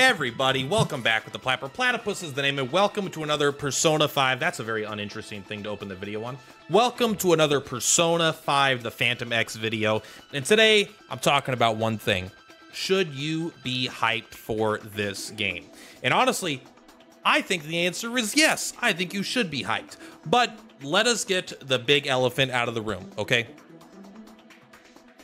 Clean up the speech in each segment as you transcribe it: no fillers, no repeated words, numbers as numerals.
Everybody, welcome back with the Purplatypus is the name, and welcome to another Persona 5. That's a very uninteresting thing to open the video on. Welcome to another Persona 5 The Phantom X video, and today I'm talking about one thing. Should you be hyped for this game? And honestly, I think the answer is yes. I think you should be hyped. But let us get the big elephant out of the room, okay?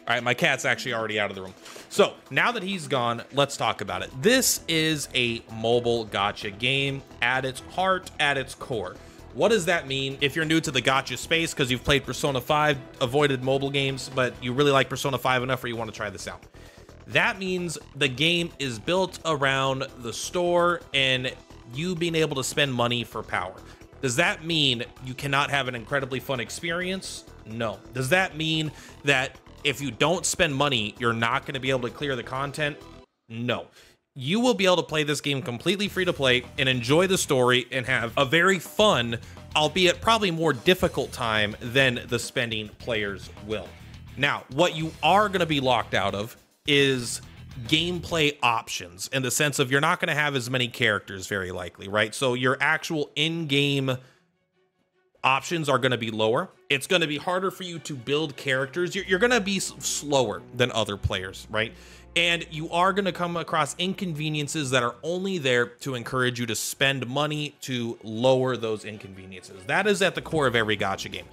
All right, my cat's actually already out of the room. So now that he's gone, let's talk about it. This is a mobile gacha game at its heart, at its core. What does that mean? If you're new to the gacha space because you've played Persona 5, avoided mobile games, but you really like Persona 5 enough where you want to try this out. That means the game is built around the store and you being able to spend money for power. Does that mean you cannot have an incredibly fun experience? No. Does that mean that if you don't spend money, you're not going to be able to clear the content? No. You will be able to play this game completely free to play and enjoy the story and have a very fun, albeit probably more difficult time than the spending players will. Now, what you are going to be locked out of is gameplay options, in the sense of you're not going to have as many characters, very likely, right? So your actual in-game options are going to be lower. It's going to be harder for you to build characters. You're going to be slower than other players, right? And you are going to come across inconveniences that are only there to encourage you to spend money to lower those inconveniences. That is at the core of every gacha game.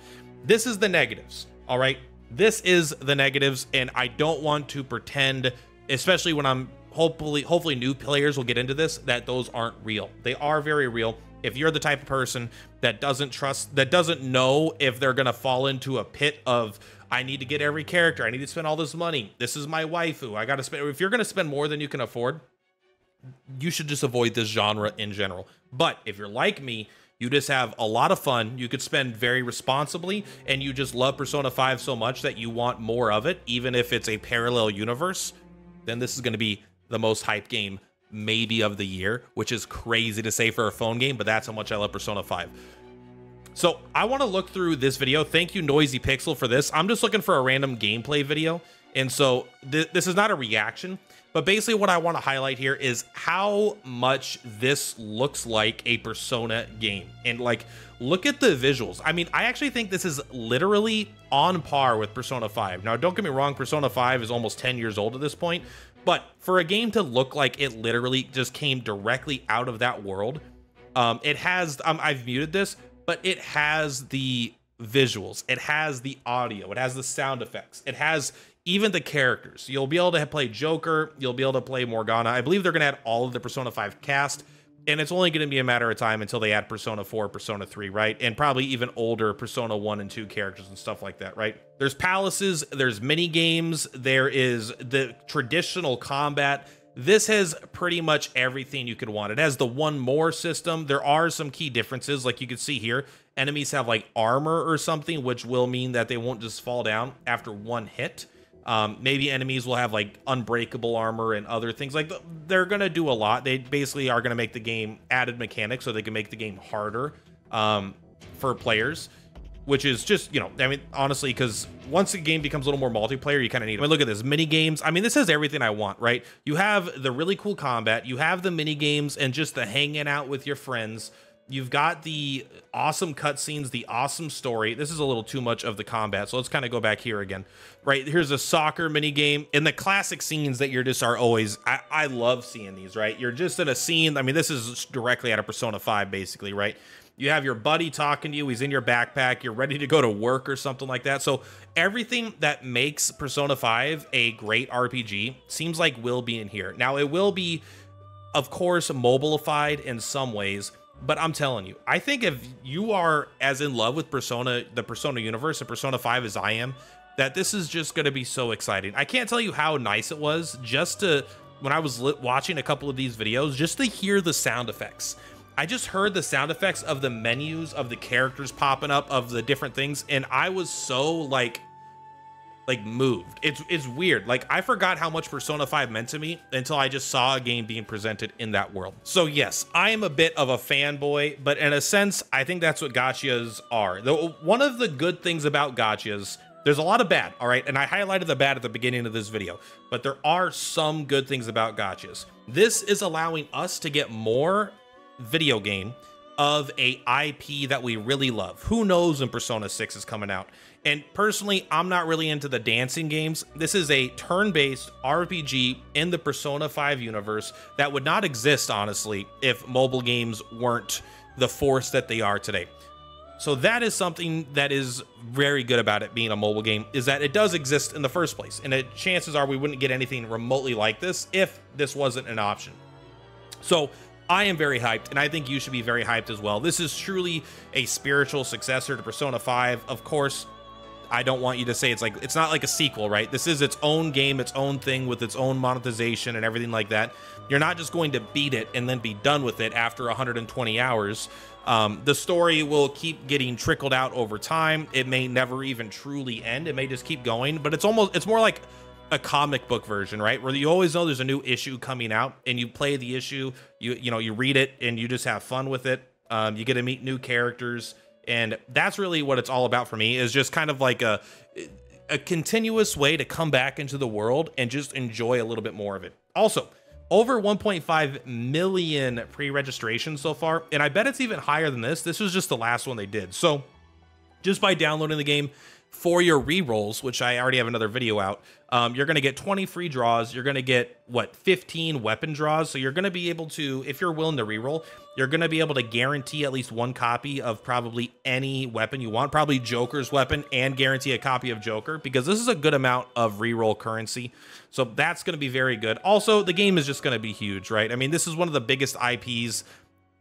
This is the negatives, all right? This is the negatives, and I don't want to pretend, especially when I'm hopefully new players will get into this, that those aren't real. They are very real. If you're the type of person that doesn't trust, that doesn't know if they're going to fall into a pit of, I need to get every character, I need to spend all this money, this is my waifu, I got to spend, if you're going to spend more than you can afford, you should just avoid this genre in general. But if you're like me, you just have a lot of fun, you could spend very responsibly, and you just love Persona 5 so much that you want more of it, even if it's a parallel universe, then this is going to be the most hyped game maybe of the year, which is crazy to say for a phone game, but that's how much I love Persona 5. So I want to look through this video. Thank you, Noisy Pixel, for this. I'm just looking for a random gameplay video, and so this is not a reaction, but basically what I want to highlight here is how much this looks like a Persona game. And like, look at the visuals. I mean, I actually think this is literally on par with Persona 5. Now, don't get me wrong, Persona 5 is almost 10 years old at this point, but for a game to look like it literally just came directly out of that world, it has, I've muted this, but it has the visuals, it has the audio, it has the sound effects, it has even the characters. You'll be able to play Joker, you'll be able to play Morgana. I believe they're going to add all of the Persona 5 cast, and it's only going to be a matter of time until they add Persona 4, Persona 3, right? And probably even older Persona 1 and 2 characters and stuff like that, right? There's palaces, there's mini games, there is the traditional combat. This has pretty much everything you could want. It has the one more system. There are some key differences, like you can see here. Enemies have like armor or something, which will mean that they won't just fall down after one hit. Maybe enemies will have like unbreakable armor and other things. Like they're gonna do a lot. They basically are gonna make the game added mechanics so they can make the game harder for players, which is just, you know, I mean, honestly, because once the game becomes a little more multiplayer, you kind of need it. I mean, look at this, mini games. I mean, this has everything I want, right? You have the really cool combat, you have the mini games, and just the hanging out with your friends. You've got the awesome cutscenes, the awesome story. This is a little too much of the combat, so let's kind of go back here again. Right, here's a soccer mini game, and the classic scenes that you're just are always, I love seeing these, right? You're just in a scene. I mean, this is directly out of Persona 5, basically, right? You have your buddy talking to you, he's in your backpack, you're ready to go to work or something like that. So everything that makes Persona 5 a great RPG seems like will be in here. Now, it will be, of course, mobilified in some ways, but I'm telling you, I think if you are as in love with Persona, the Persona universe, and Persona 5 as I am, that this is just going to be so exciting. I can't tell you how nice it was just to, when I was watching a couple of these videos, just to hear the sound effects. I just heard the sound effects of the menus, of the characters popping up, of the different things, and I was so like moved. It's weird. Like, I forgot how much Persona 5 meant to me until I just saw a game being presented in that world. So yes, I am a bit of a fanboy, but in a sense, I think that's what gachas are. Though one of the good things about gachas There's a lot of bad, all right? And I highlighted the bad at the beginning of this video, but there are some good things about gachas. This is allowing us to get more video game of a IP that we really love. Who knows when Persona 6 is coming out? And personally, I'm not really into the dancing games. This is a turn-based RPG in the Persona 5 universe that would not exist, honestly, if mobile games weren't the force that they are today. So that is something that is very good about it being a mobile game, is that it does exist in the first place. And chances are we wouldn't get anything remotely like this if this wasn't an option. So I am very hyped, and I think you should be very hyped as well. This is truly a spiritual successor to Persona 5. Of course, I don't want you to say it's not like a sequel, right? This is its own game, its own thing with its own monetization and everything like that. You're not just going to beat it and then be done with it after 120 hours. The story will keep getting trickled out over time. It may never even truly end. It may just keep going, but it's more like a comic book version, right? Where you always know there's a new issue coming out and you play the issue, you read it and you just have fun with it. You get to meet new characters. And that's really what it's all about for me, is just kind of like a continuous way to come back into the world and just enjoy a little bit more of it. Also, over 1.5 million pre-registrations so far, and I bet it's even higher than this. This was just the last one they did. So just by downloading the game for your re-rolls, which I already have another video out, you're going to get 20 free draws. You're going to get, 15 weapon draws. So you're going to be able to, if you're willing to re-roll, you're going to be able to guarantee at least one copy of probably any weapon you want, probably Joker's weapon, and guarantee a copy of Joker, because this is a good amount of re-roll currency. So that's going to be very good. Also, the game is just going to be huge, right? I mean, this is one of the biggest IPs.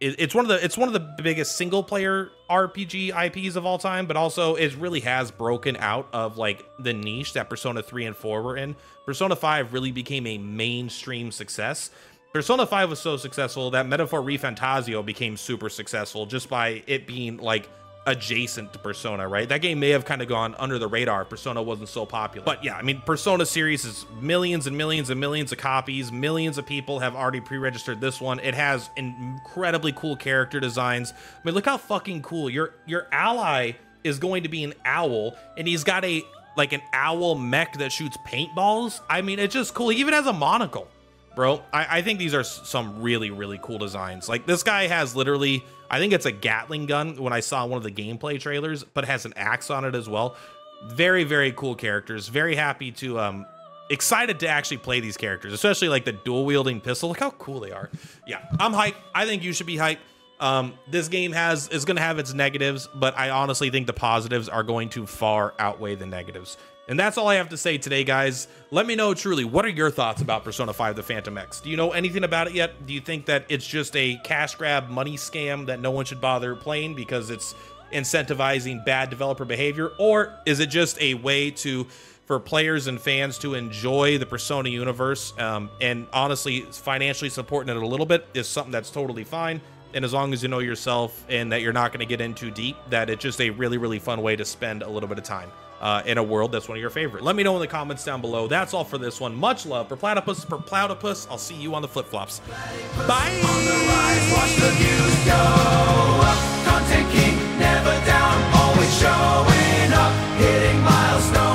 It's one of the biggest single player RPG IPs of all time, but also it really has broken out of like the niche that Persona 3 and 4 were in. Persona 5 really became a mainstream success. Persona 5 was so successful that Metaphor ReFantazio became super successful just by it being like adjacent to Persona, right? That game may have kind of gone under the radar. Persona wasn't so popular. But yeah, I mean, Persona series is millions and millions and millions of copies. Millions of people have already pre-registered this one. It has incredibly cool character designs. I mean, look how fucking cool. Your ally is going to be an owl, and he's got an owl mech that shoots paintballs. I mean, it's just cool. He even has a monocle. Bro, I think these are some really, really cool designs. Like, this guy has literally, I think it's a Gatling gun when I saw one of the gameplay trailers, but has an axe on it as well. Very, very cool characters. Very happy to, excited to actually play these characters, especially like the dual wielding pistol. Look how cool they are. Yeah, I'm hyped. I think you should be hyped. This game is going to have its negatives, but I honestly think the positives are going to far outweigh the negatives. And that's all I have to say today, guys. Let me know truly, what are your thoughts about Persona 5 The Phantom X? Do you know anything about it yet? Do you think that it's just a cash grab money scam that no one should bother playing because it's incentivizing bad developer behavior? Or is it just a way for players and fans to enjoy the Persona universe? And honestly, financially supporting it a little bit is something that's totally fine. And as long as you know yourself and that you're not going to get in too deep, that it's just a really, really fun way to spend a little bit of time in a world that's one of your favorites. Let me know in the comments down below. That's all for this one. Much love. Purplatypus. I'll see you on the flip-flops. Bye! On the rise, watch the views go up. Content king, never down, always showing up, hitting milestones.